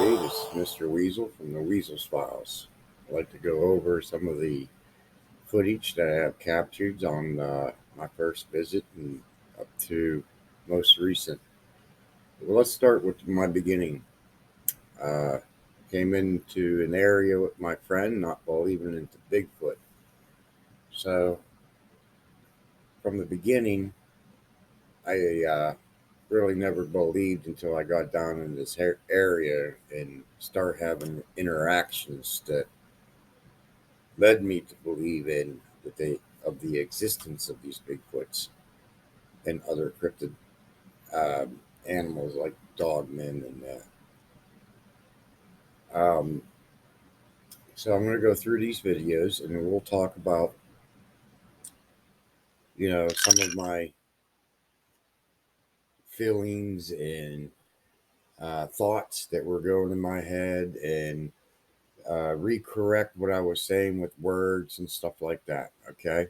everybody. This is Mr. Weasel from the Weasel's Files. I'd like to go over some of the footage that I have captured on my first visit and up to most recent. Well, let's start with my beginning. Uh, Came into an area with my friend, not believing into Bigfoot. So, from the beginning, I really never believed until I got down in this area and start having interactions that led me to believe in the existence of these Bigfoots and other cryptid animals like dogmen and that. So I'm going to go through these videos and we'll talk about some of my feelings and thoughts that were going in my head and recorrect what I was saying with words and stuff like that. Okay,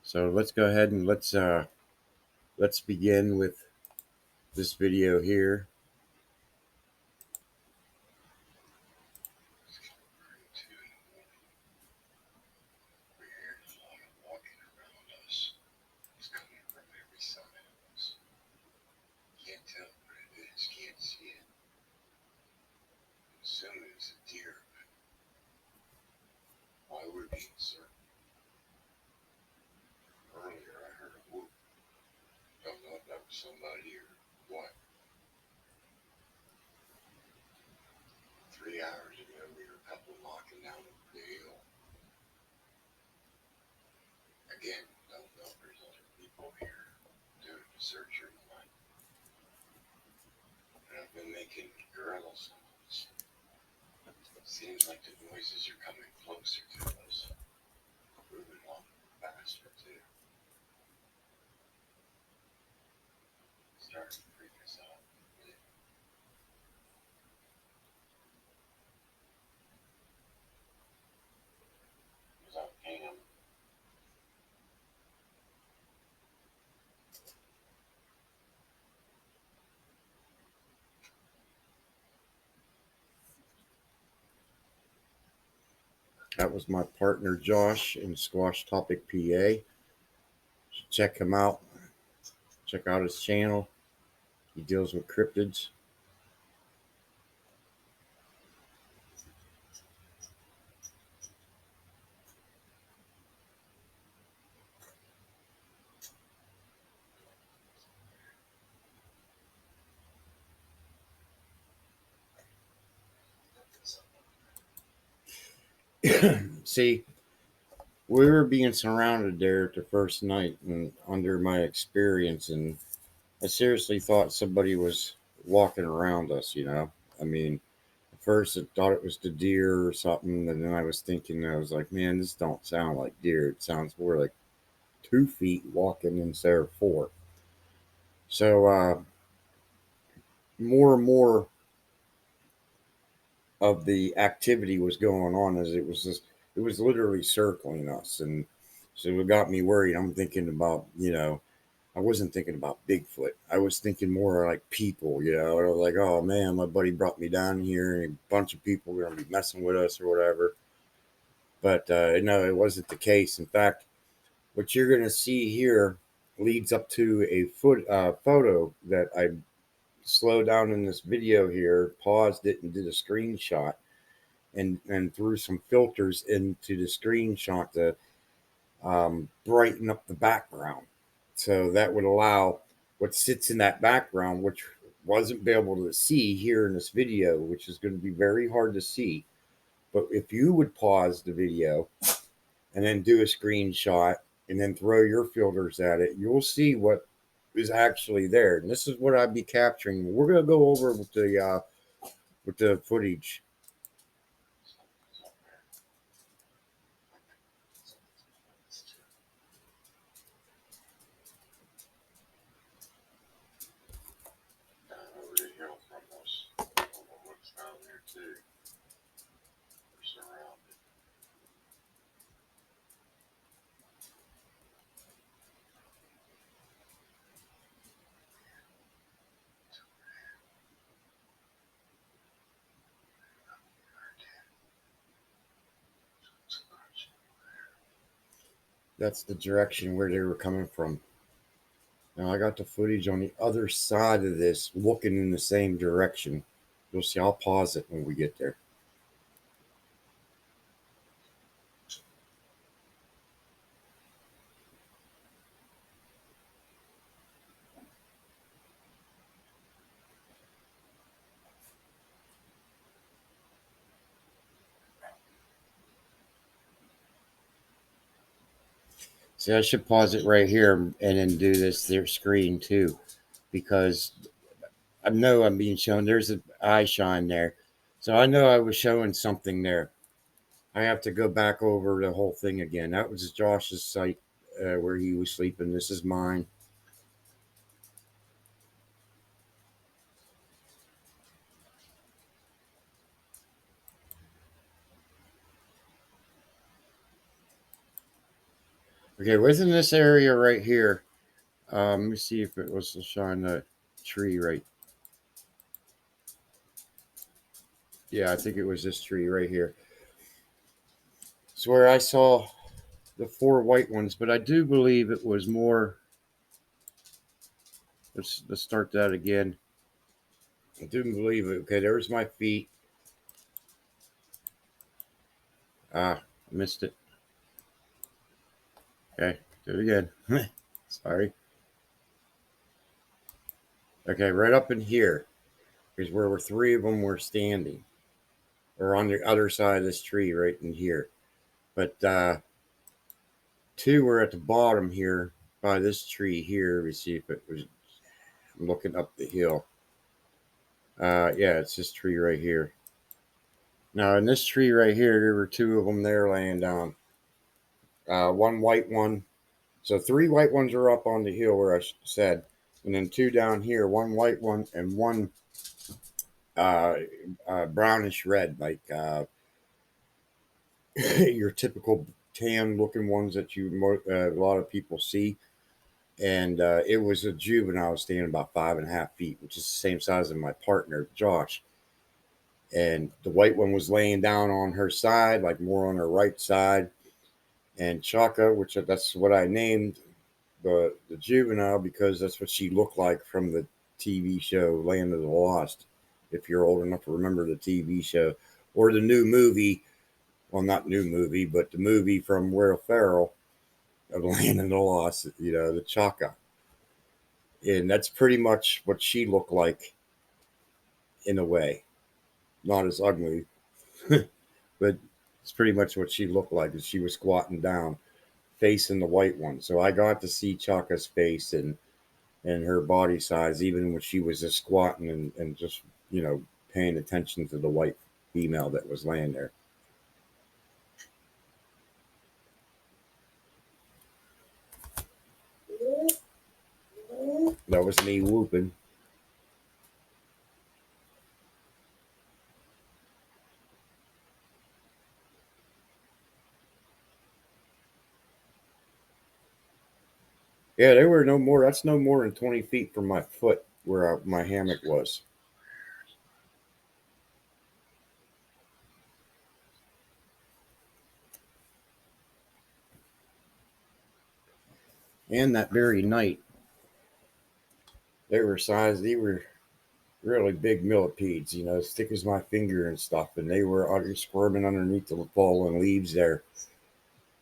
so let's go ahead and let's begin with this video here. Somebody or what? 3 hours ago, we were a couple knocking down the hill. Again, don't know if there's other people here doing the search or not. And I've been making gorilla sounds. It seems like the noises are coming closer to us, moving on faster too. Starting to freak us out. Without Cam. That was my partner Josh in Squash Topic PA. Check him out. Check out his channel. He deals with cryptids. See, we were being surrounded there the first night and under my experience, and I seriously thought somebody was walking around us. I mean, at first I thought it was the deer or something, and then I was thinking, I was like, man, this don't sound like deer. It sounds more like 2 feet walking instead of four. So more and more of the activity was going on as it was literally circling us, and so it got me worried. I'm thinking about, I wasn't thinking about Bigfoot. I was thinking more like people. I was like, oh man, my buddy brought me down here and a bunch of people are going to be messing with us or whatever. But no, it wasn't the case. In fact, what you're going to see here leads up to a photo that I slowed down in this video here, paused it and did a screenshot and threw some filters into the screenshot to brighten up the background. So that would allow what sits in that background, which wasn't be able to see here in this video, which is going to be very hard to see. But if you would pause the video and then do a screenshot and then throw your filters at it, you'll see what is actually there. And this is what I'd be capturing. We're going to go over with the footage. Over the hill from us. I don't know what's down there too. We're surrounded. That's the direction where they were coming from. Now I got the footage on the other side of this, looking in the same direction. You'll see. I'll pause it when we get there. See, I should pause it right here and then do this their screen too, because I know I'm being shown. There's an eye shine there, so I know I was showing something there. I have to go back over the whole thing again. That was Josh's site where he was sleeping. This is mine. Okay, within this area right here. Let me see if it was to shine the tree right. Yeah, I think it was this tree right here. It's where I saw the four white ones, but I do believe it was more. Let's start that again. I didn't believe it. Okay, there's my feet. Ah, missed it. Okay, do it again. Sorry. Okay, right up in here is where three of them were standing, or on the other side of this tree, right in here. But two were at the bottom here by this tree here. Let me see if it was. I'm looking up the hill. Yeah, it's this tree right here. Now, in this tree right here, there were two of them there laying down. One white one. So three white ones are up on the hill where I said, and then two down here. One white one and one uh, brownish red, like your typical tan looking ones that a lot of people see. And it was a juvenile standing about 5.5 feet, which is the same size as my partner Josh. And the white one was laying down on her side, like more on her right side. And Chaka, which that's what I named the juvenile because that's what she looked like from the TV show Land of the Lost. If you're old enough to remember the TV show or the new movie, well, not new movie, but the movie from Will Ferrell of Land of the Lost, the Chaka. And that's pretty much what she looked like in a way. Not as ugly, but it's pretty much what she looked like as she was squatting down, facing the white one. So I got to see Chaka's face and her body size, even when she was just squatting and just, paying attention to the white female that was laying there. That was me whooping. Yeah, they were no more. That's no more than 20 feet from my foot where my hammock was. And that very night, they were really big millipedes, as thick as my finger and stuff. And they were squirming underneath the fallen leaves there.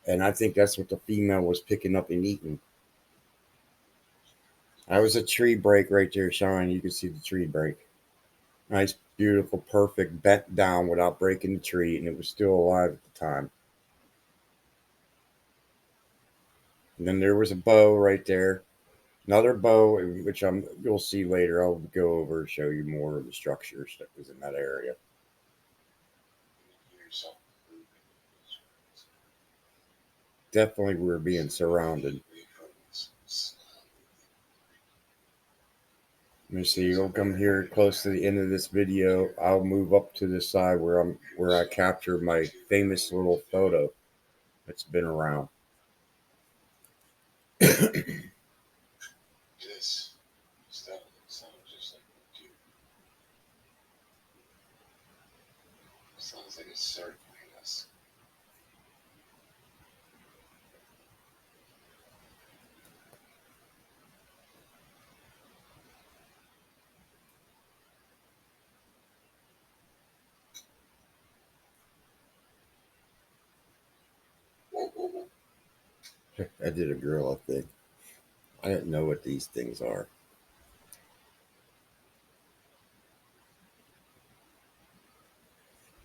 And I think that's what the female was picking up and eating. That was a tree break right there, Sean. You can see the tree break. Nice, beautiful, perfect, bent down without breaking the tree, and it was still alive at the time. And then there was a bow right there. Another bow, which you'll see later. I'll go over and show you more of the structures that was in that area. Definitely, we were being surrounded. Let me see. You'll come here close to the end of this video. I'll move up to the side where I captured my famous little photo that's been around. This stuff sounds just like a dude. Sounds like it's circling us. I did a gorilla thing. I didn't know what these things are.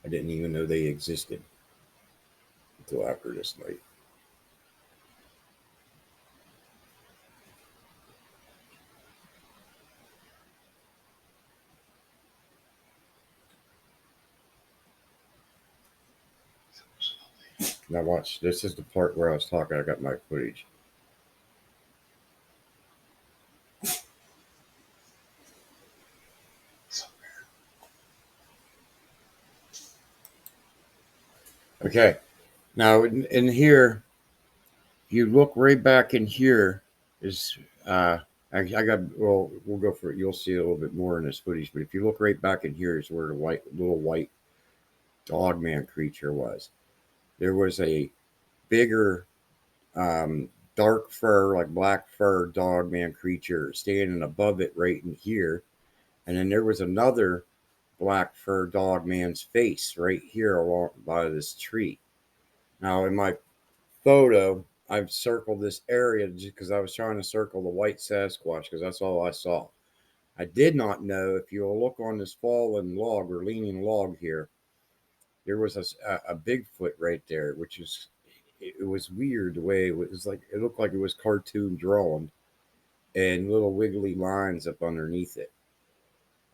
I didn't even know they existed until after this night. Now watch. This is the part where I was talking. I got my footage. Okay. Now in here, you look right back in here is I got well we'll go for it. You'll see a little bit more in this footage, but if you look right back in here is where the little white dog man creature was. There was a bigger dark fur, like black fur dog man creature standing above it right in here. And then there was another black fur dog man's face right here along by this tree. Now in my photo, I've circled this area because I was trying to circle the white Sasquatch because that's all I saw. I did not know if you'll look on this fallen log or leaning log here, there was a Bigfoot right there, which is it was weird the way it was like it looked like it was cartoon drawn and little wiggly lines up underneath it.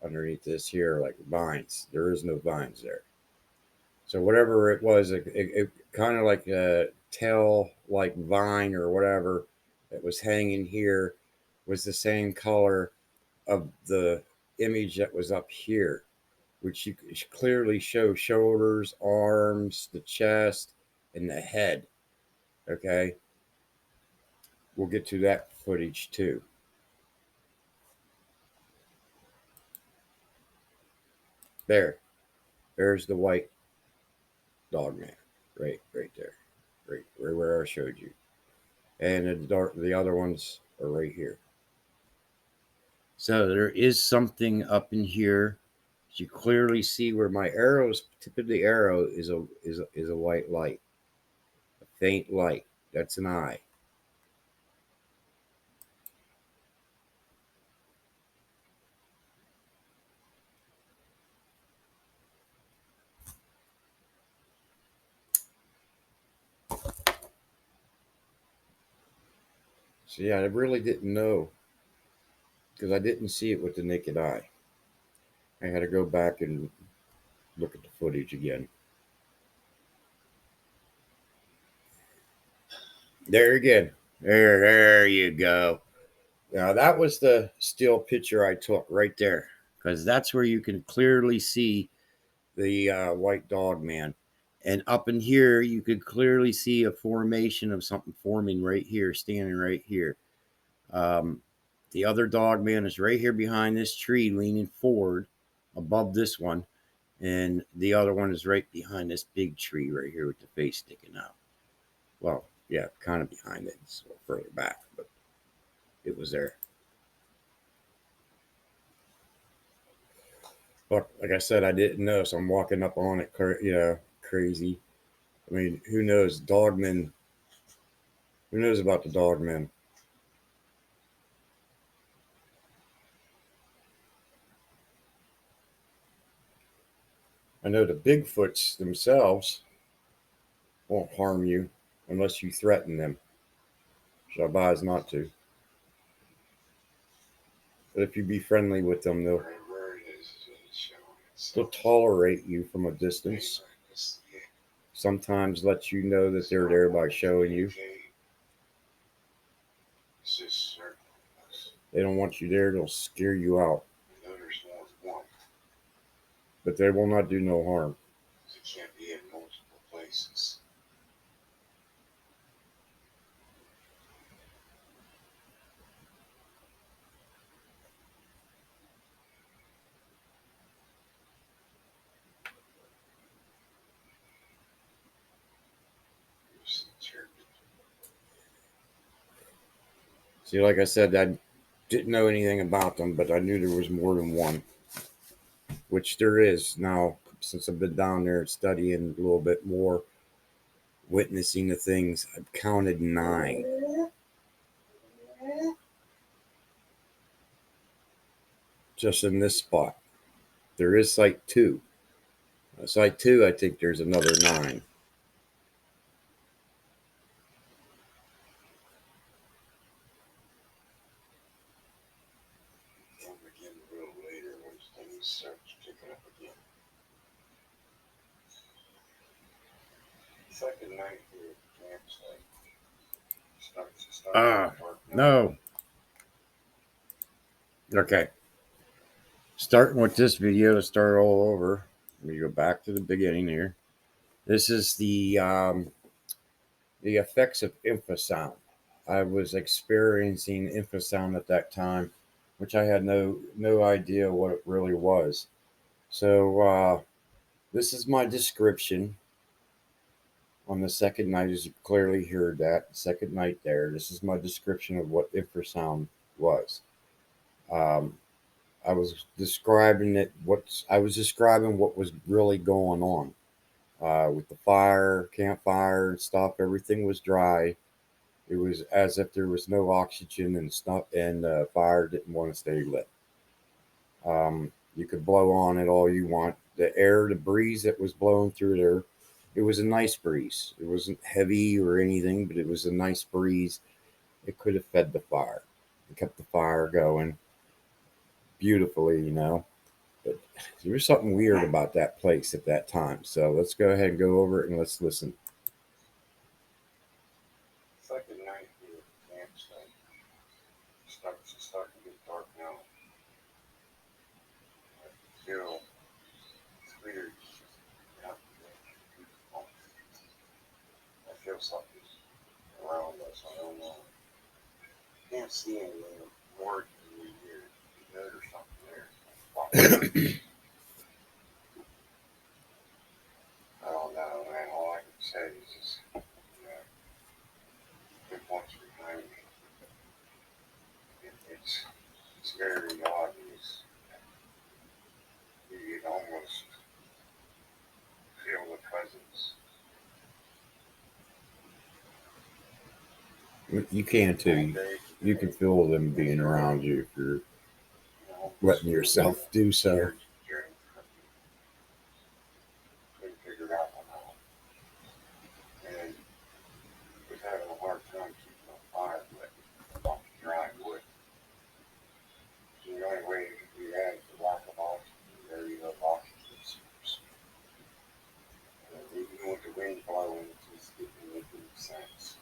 Underneath this here, like vines. There is no vines there. So whatever it was, it kind of like a tail like vine or whatever that was hanging here was the same color of the image that was up here, which you could clearly show shoulders, arms, the chest, and the head. Okay, we'll get to that footage too. There's the white dog man, right there, right where I showed you, and the other ones are right here. So there is something up in here. You clearly see where my arrow's tip of the arrow is a white light, a faint light. That's an eye. So yeah, I really didn't know because I didn't see it with the naked eye. I had to go back and look at the footage again. There again. There you go. Now that was the still picture I took right there, because that's where you can clearly see the white dog man. And up in here, you could clearly see a formation of something forming right here, standing right here. Um, the other dog man is right here behind this tree, leaning forward above this one. And the other one is right behind this big tree right here with the face sticking out. Well, yeah, kind of behind it. It's a little further back, but it was there. But like I said, I didn't know, so I'm walking up on it, crazy. I mean, who knows? Dogmen. Who knows about the dogmen? I know the Bigfoots themselves won't harm you unless you threaten them. So I advise not to. But if you be friendly with them, they'll tolerate you from a distance. Sometimes let you know that they're there by showing you. They don't want you there, they'll scare you out. But they will not do no harm. It can't be in multiple places. See, like I said, I didn't know anything about them, but I knew there was more than one, which there is now since I've been down there studying a little bit more. witnessing the things. I've counted 9. Just in this spot. There is site 2. Site 2, I think there's another 9. I'll begin a little later when things start picking up again. Second night here at the campsite. Starts to start No. Okay. Starting with this video to start all over. Let me go back to the beginning here. This is the effects of infrasound. I was experiencing infrasound at that time, which I had no idea what it really was. So this is my description on the second night, as you clearly heard that second night there. This is my description of what infrasound was. I was describing it. I was describing what was really going on with the fire, campfire, and stuff. Everything was dry. It was as if there was no oxygen and stuff, and the fire didn't want to stay lit. You could blow on it all you want. The air, the breeze that was blowing through there, it was a nice breeze. It wasn't heavy or anything, but it was a nice breeze. It could have fed the fire. It kept the fire going beautifully. But there was something weird about that place at that time. So let's go ahead and go over it and let's listen. Second night here at the campsite. Starting to get dark now. I feel it's weird. Yeah. I feel something around us. I don't know. Can't see anything more than weird. You know there's something there. I don't know, man. All I can say is just, it wants behind me. It's very obvious. You can almost feel the presence. You can too. You can feel them being around you if you're letting yourself do so. Couldn't figure that one out. And was having a hard time keeping on fire, but off the dry wood. The only way we had the lack of oxygen, very low oxygen source. Even with the wind blowing, it just didn't make any sense.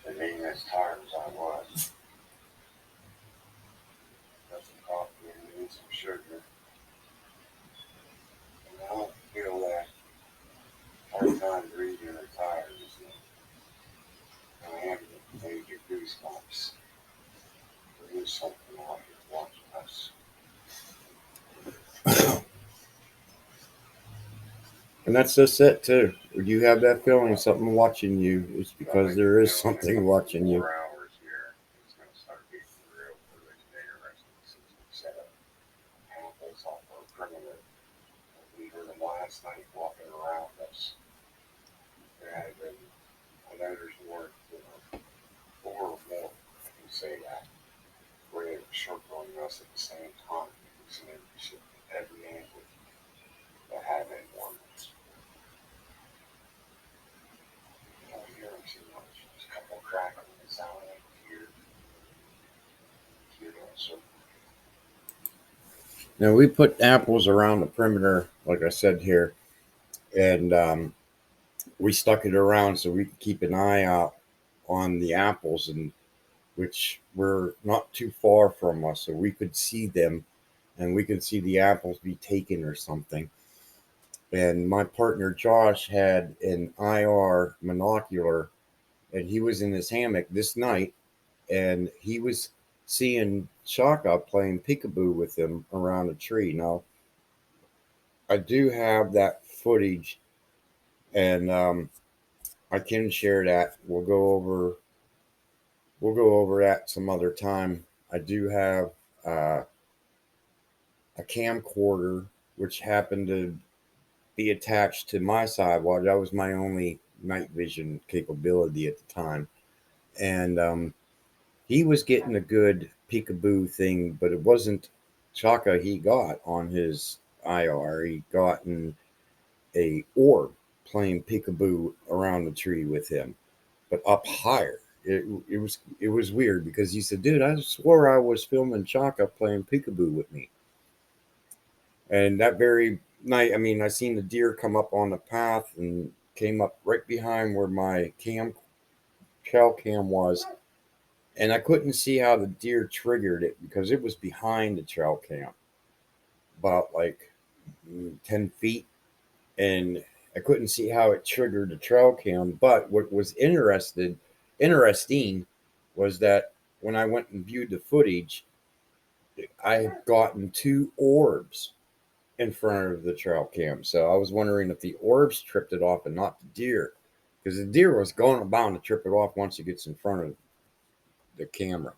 And being as tired as I was, got some coffee and some sugar. And I don't feel that hard time breathing or tired. I am getting major goosebumps. There is something out here watching us. And that's just it too. When you have that feeling, something watching you, it's because there is something watching you. 4 hours here, it's going to start getting real interesting since we set up apples off our perimeter. We heard them last night walking around us. There had been, I know there's more, 4 or more, I can say that, where they were circling us at the same time. It was every angle that had been one. You don't hear them too much. There's a couple crackling sound here. Here also. Now we put apples around the perimeter, like I said here, and we stuck it around so we could keep an eye out on the apples, and which were not too far from us, so we could see them, and we could see the apples be taken or something. And my partner Josh had an IR monocular, and he was in his hammock this night, and he was seeing Shaka playing peekaboo with him around a tree. Now, I do have that footage, and I can share that. We'll go over that some other time. I do have a camcorder which happened to be attached to my sidewalk. That was my only night vision capability at the time, and he was getting a good peekaboo thing, but it wasn't Chaka he got on his IR. He gotten a orb playing peekaboo around the tree with him, but up higher. It was weird because he said, "Dude, I swore I was filming Chaka playing peekaboo with me." And that very night, I mean, I seen the deer come up on the path and came up right behind where my trail cam was, and I couldn't see how the deer triggered it because it was behind the trail cam, about like 10 feet, and I couldn't see how it triggered the trail cam. But what was interesting was that when I went and viewed the footage, I had gotten two orbs in front of the trail cam. So I was wondering if the orbs tripped it off and not the deer, because the deer was going bound to trip it off once it gets in front of the camera.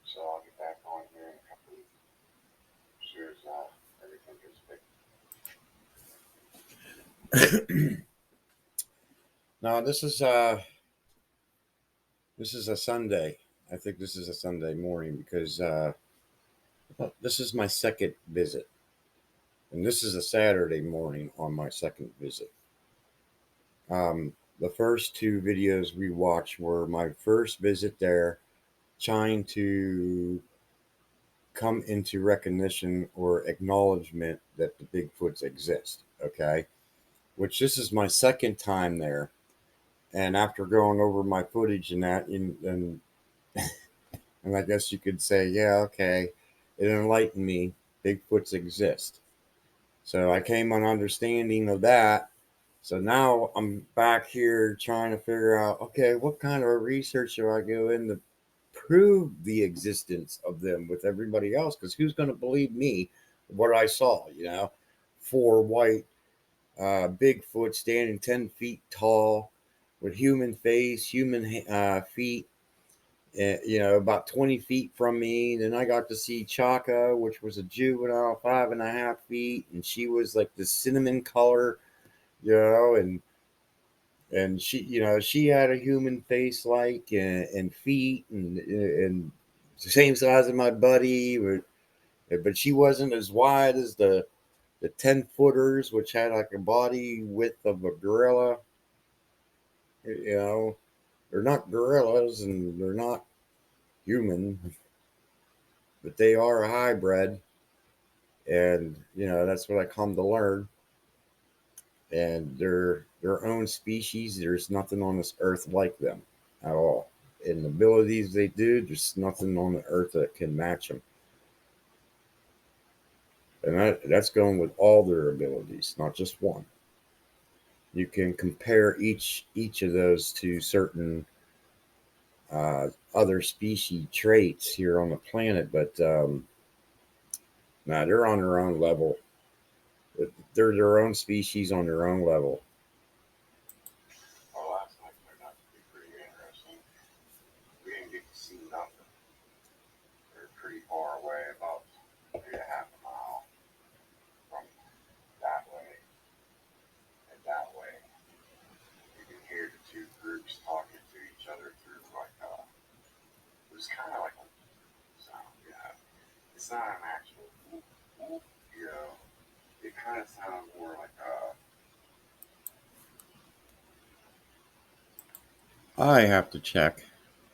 So I'll get back on here in a couple of weeks. As soon as everything gets fixed. Now this is a Sunday. I think this is a Sunday morning because this is my second visit, and this is a Saturday morning on my second visit. The first two videos we watched were my first visit there, trying to come into recognition or acknowledgement that the Bigfoots exist. Okay, which this is my second time there, and after going over my footage and that, and I guess you could say, yeah, okay, it enlightened me. Bigfoots exist. So I came on understanding of that. So now I'm back here trying to figure out, okay, what kind of research do I go in to prove the existence of them with everybody else? Because who's going to believe me what I saw? Four white Bigfoot standing 10 feet tall with human face, human feet, about 20 feet from me. Then I got to see Chaka, which was a juvenile, 5.5 feet, and she was like the cinnamon color, and she had a human face like and feet and the same size as my buddy, but she wasn't as wide as the 10 footers, which had like a body width of a gorilla. You know, they're not gorillas and they're not human, but they are a hybrid, and that's what I come to learn. And they're their own species. There's nothing on this earth like them at all. In the abilities they do, there's nothing on the earth that can match them. And that's going with all their abilities, not just one. You can compare each of those to certain other species traits here on the planet, but they're on their own level. They're their own species on their own level. Well, last night turned out to be pretty interesting. We didn't get to see nothing. They're pretty far away, about maybe a half a mile from that way and that way. You can hear the two groups talking to each other through it was kind of like a sound. Yeah, it's not an actual whoop, whoop, it kind of sounds more like I have to check.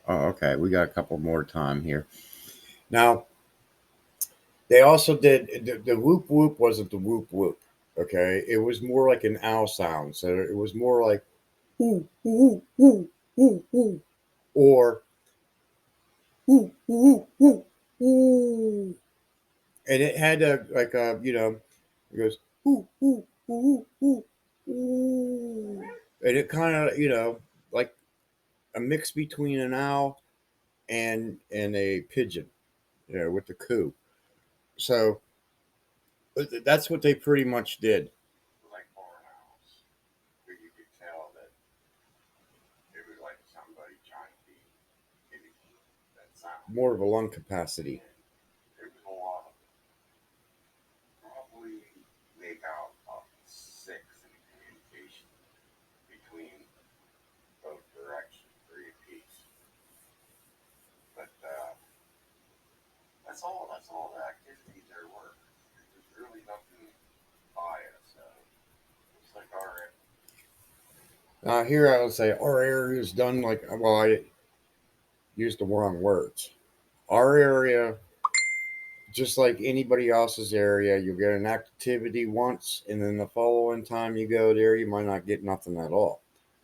Oh, okay. We got a couple more time here. Now, they also did the whoop whoop wasn't the whoop whoop. Okay, it was more like an owl sound. So it was more like whoo whoo whoo whoo whoo, or whoo whoo whoo whoo, and it had a like a it goes whoo whoo whoo whoo whoo, and it kind of like a mix between an owl and a pigeon, with the coo. So that's what they pretty much did. like barn owls. But you could tell that it was like somebody trying to be gimmicky, that sound. More of a lung capacity. And there was a lot of probably make out that's all the activities there were. There's really nothing by it. So it's like, all right, Here I would say our area is done like, well, I used the wrong words. Our area, just like anybody else's area, you'll get an activity once, and then the following time you go there, you might not get nothing at all.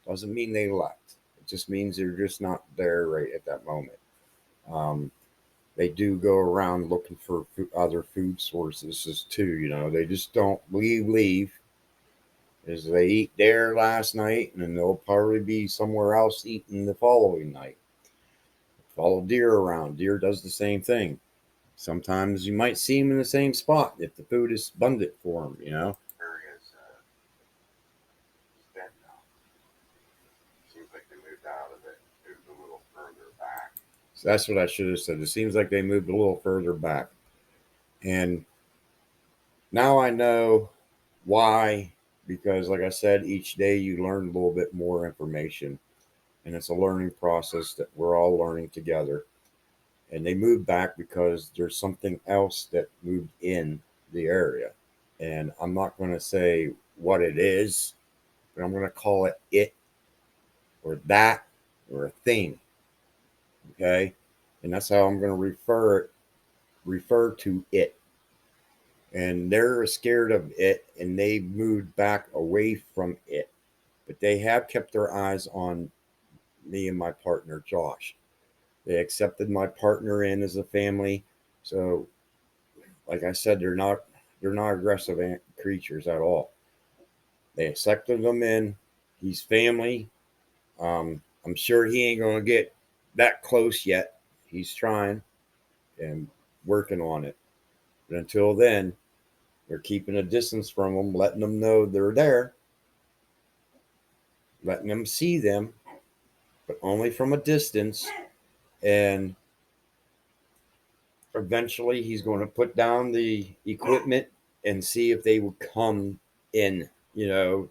Doesn't mean they left. It just means they're just not there right at that moment. Um, they do go around looking for other food sources too. They just don't leave. As they eat there last night, and then they'll probably be somewhere else eating the following night. Follow deer around. Deer does the same thing. Sometimes you might see them in the same spot if the food is abundant for them. area is dead now. Seems like they moved out of it, moved a little further back. So that's what I should have said. It seems like they moved a little further back. And now I know why, because like I said, each day you learn a little bit more information. And it's a learning process that we're all learning together. And they moved back because there's something else that moved in the area. And I'm not going to say what it is, but I'm going to call it or that or a thing. Okay. And that's how I'm going to refer to it. And they're scared of it and they moved back away from it. But they have kept their eyes on me and my partner, Josh. They accepted my partner in as a family. So, like I said, they're not aggressive creatures at all. They accepted them in. He's family. I'm sure he ain't gonna get that close yet. He's trying and working on it. But until then, we're keeping a distance from them, letting them know they're there, letting them see them, but only from a distance. And eventually, he's going to put down the equipment and see if they will come in. We're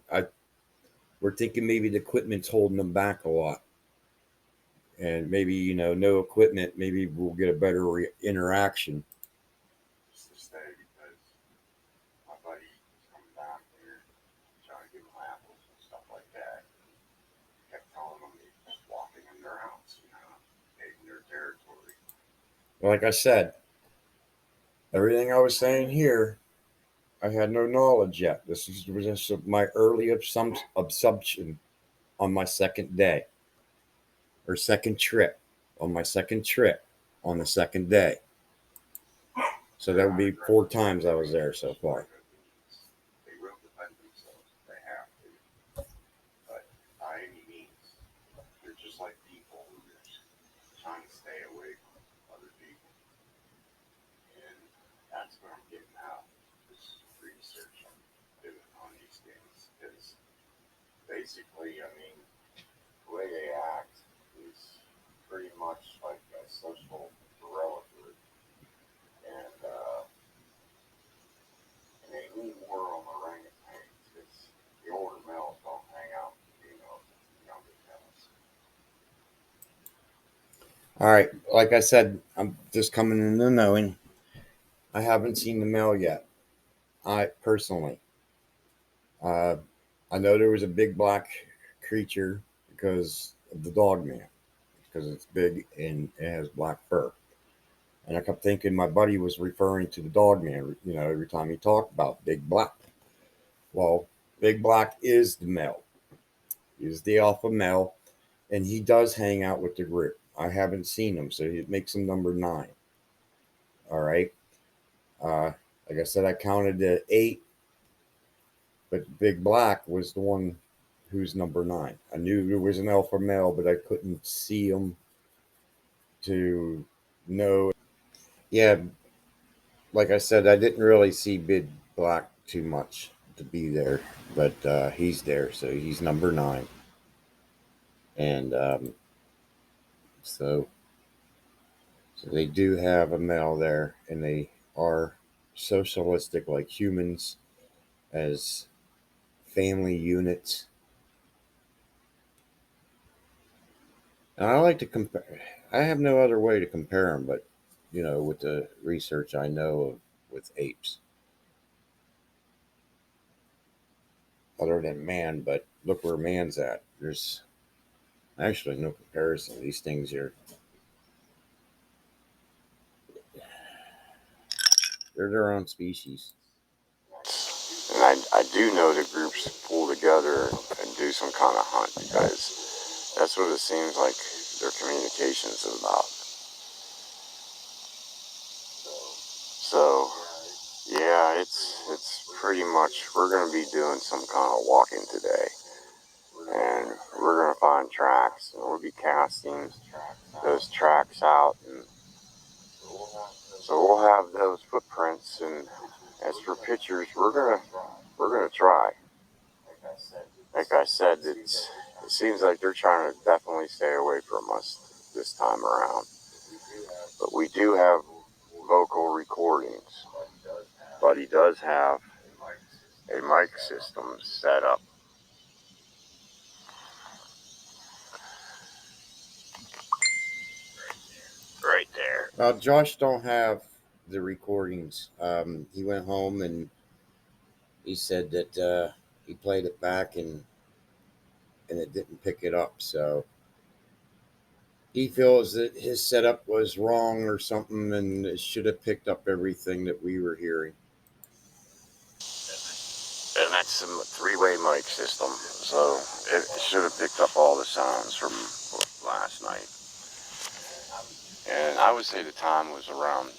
thinking maybe the equipment's holding them back a lot. And maybe, no equipment, maybe we'll get a better interaction. Just to stay because my buddy was coming down here trying to give them apples and stuff like that. Kept telling them they just walking in their house, in their territory. Like I said, everything I was saying here, I had no knowledge yet. Was just my early assumption on my second day or second trip, on my second trip on the second day. So that would be 4 times I was there so far. They will defend themselves if they have to. But by any means, they're just like people who are just trying to stay away from other people. And that's what I'm getting out of this research I'm doing on these things. Is basically, the way they act is pretty much like a social gorilla group. And they lean more on orangutans because the older males don't hang out with the females and the younger males. All right, like I said, I'm just coming into knowing I haven't seen the male yet. I personally, uh, I know there was a big black creature because of the dog man, because it's big and it has black fur. And I kept thinking my buddy was referring to the dog man, every time he talked about Big Black. Well, Big Black is the male, he's the alpha male, and he does hang out with the group. I haven't seen him, so it makes him number 9. All right. Uh, like I said, I counted to 8, but Big Black was the one who's number 9. I knew there was an alpha male, but I couldn't see him to know. Yeah, like I said, I didn't really see Big Black too much to be there, but he's there, so he's number 9. And so, so they do have a male there, and they are socialistic like humans as family units. And I like to compare. I have no other way to compare them, but with the research I know of with apes, other than man. But look where man's at. There's actually no comparison. These things are they're their own species. And I do know the groups pull together and do some kind of hunt because that's what it seems like their communication is about. So yeah, it's pretty much we're gonna be doing some kind of walking today, and we're gonna find tracks, and we'll be casting those tracks out, and so we'll have those footprints. And as for pictures, we're gonna try. Like I said, it seems like they're trying to definitely stay away from us this time around. But we do have vocal recordings. But he does have a mic system set up. Right there. Josh don't have the recordings. He went home and he said that he played it back and it didn't pick it up. So he feels that his setup was wrong or something, and it should have picked up everything that we were hearing. And that's a three-way mic system, so it should have picked up all the sounds from last night. And I would say the time was around,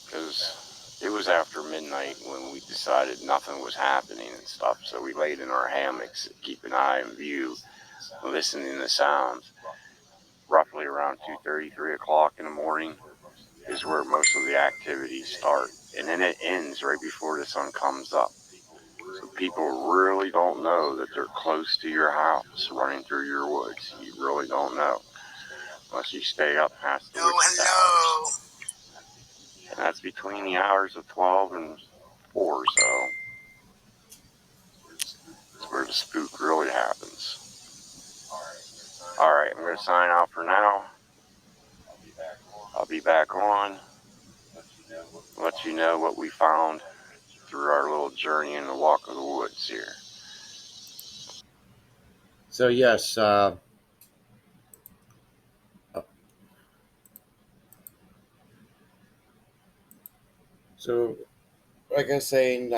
because it was after midnight when we decided nothing was happening and stuff, so we laid in our hammocks, keep an eye in view, listening to sounds. Roughly around 2:30, 3 o'clock in the morning is where most of the activities start, and then it ends right before the sun comes up. So people really don't know that they're close to your house, running through your woods. You really don't know unless you stay up past the witch's hours. And that's between the hours of 12 and 4, so it's where the spook really happens. Alright, I'm going to sign out for now. I'll be back on, let you know what we found through our little journey in the walk of the woods here. So yes, so like I was saying,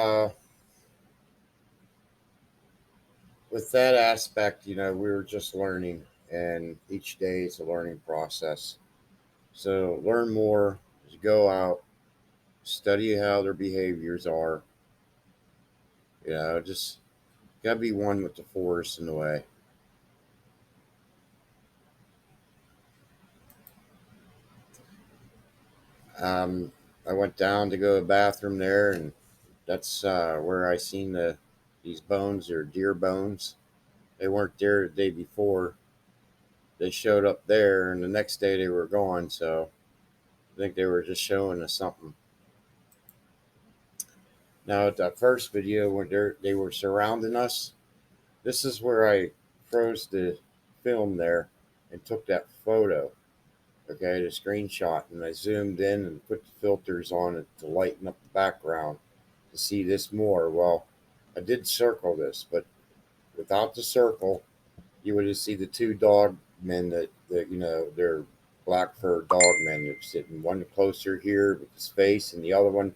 with that aspect, we were just learning, and each day is a learning process. So learn more, go out, study how their behaviors are. Just gotta be one with the forest in a way. Um, I went down to go to the bathroom there, and that's where I seen these bones or deer bones. They weren't there the day before. They showed up there, and the next day they were gone. So I think they were just showing us something. Now, at that first video when they were surrounding us, this is where I froze the film there and took that photo. Okay, the screenshot, and I zoomed in and put the filters on it to lighten up the background to see this more. Well, I did circle this, but without the circle, you would just see the two dog men that they're black fur dog men that were sitting one closer here with his face, and the other one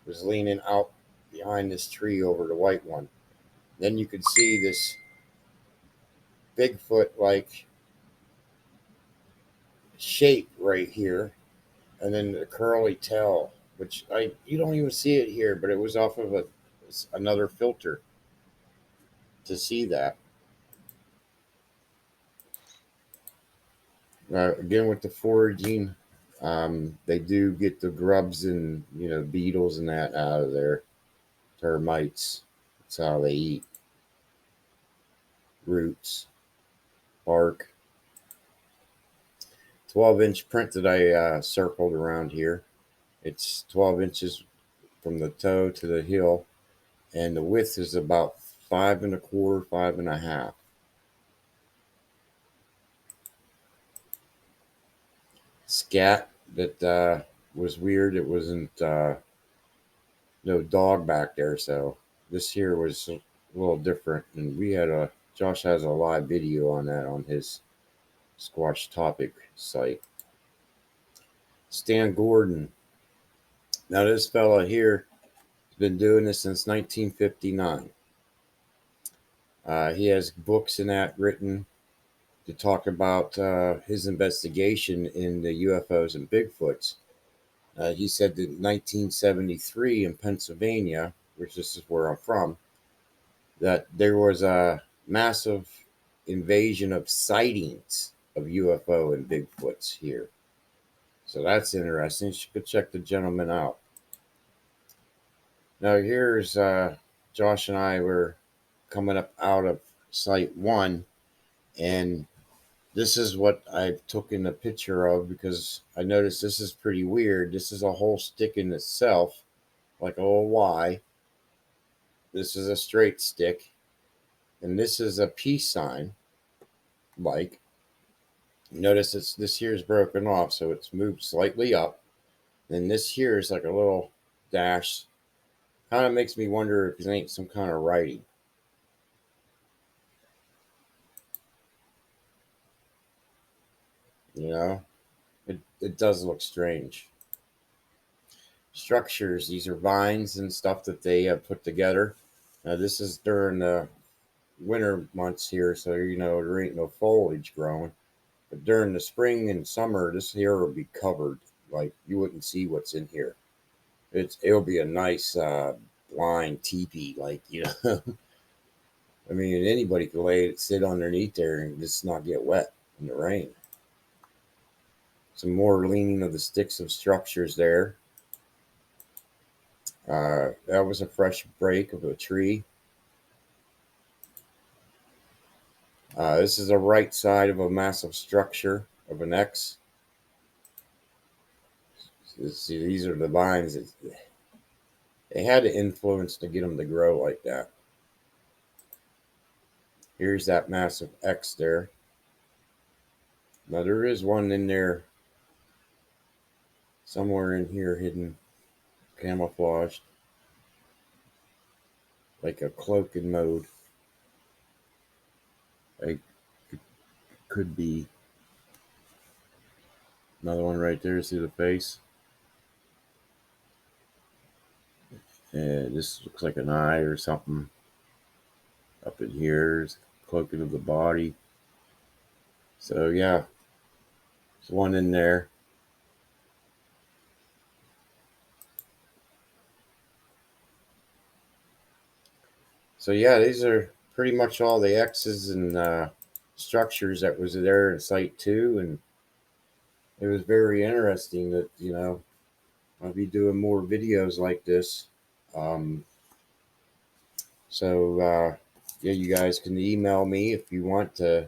was leaning out behind this tree over the white one. Then you could see this Bigfoot like shape right here, and then the curly tail, which I you don't even see it here, but it was off of another filter to see that. Again, with the foraging, they do get the grubs and beetles and that out of there. Termites. That's how they eat. Roots, bark. 12-inch print that I circled around here. It's 12 inches from the toe to the heel, and the width is about 5 1/4, 5 1/2. Scat that was weird. It wasn't no dog back there, so this here was a little different. And we had a Josh has a live video on that on his Squash Topic site. Stan Gordon. Now this fella here has been doing this since 1959. He has books and that written to talk about his investigation in the UFOs and Bigfoots. He said that in 1973 in Pennsylvania, which this is where I'm from, that there was a massive invasion of sightings of UFO and Bigfoots here. So that's interesting. You should check the gentleman out. Now here's Josh and I were coming up out of Site 1, and this is what I took in a picture of because I noticed this is pretty weird. This is a whole stick in itself, like a little Y. This is a straight stick, and this is a peace sign. Like, notice this here is broken off, so it's moved slightly up. Then this here is like a little dash. Kind of makes me wonder if it ain't some kind of writing. You know, it does look strange. Structures, these are vines and stuff that they have put together. Now this is during the winter months here, so you know there ain't no foliage growing. But during the spring and summer, this here will be covered. Like you wouldn't see what's in here. It'll be a nice blind teepee, like you know. I mean, anybody could sit underneath there and just not get wet in the rain. Some more leaning of the sticks of structures there. That was a fresh break of a tree. This is a right side of a massive structure of an X. See, these are the vines. They had the influence to get them to grow like that. Here's that massive X there. Now there is one in there somewhere in here hidden, camouflaged, like a cloaking mode. It could be another one right there. See the face? And this looks like an eye or something. Up in here is cloaking of the body. So yeah, there's one in there. So yeah, these are pretty much all the X's and structures that was there in Site 2, and it was very interesting that, you know, I'll be doing more videos like this. Yeah, you guys can email me if you want to,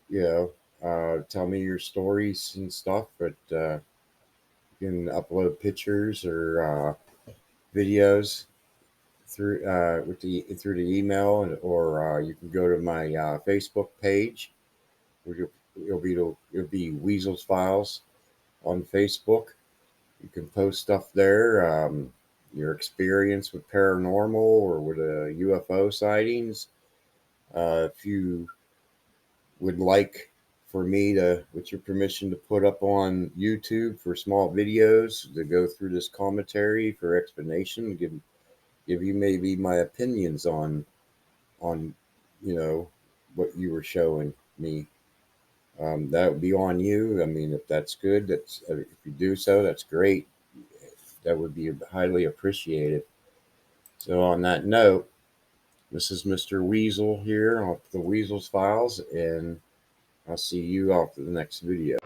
you know, tell me your stories and stuff, but you can upload pictures or videos through through the email, or you can go to my Facebook page, where it'll be Weasel's Files on Facebook. You can post stuff there. Your experience with paranormal or with UFO sightings. If you would like for me to, with your permission, to put up on YouTube for small videos to go through this commentary for explanation, give you maybe my opinions on you know what you were showing me. That would be on you. I mean, if that's good, that's if you do so, that's great. That would be highly appreciated. So on that note, this is Mr. Weasel here off the Weasel's Files, and I'll see you off to the next video.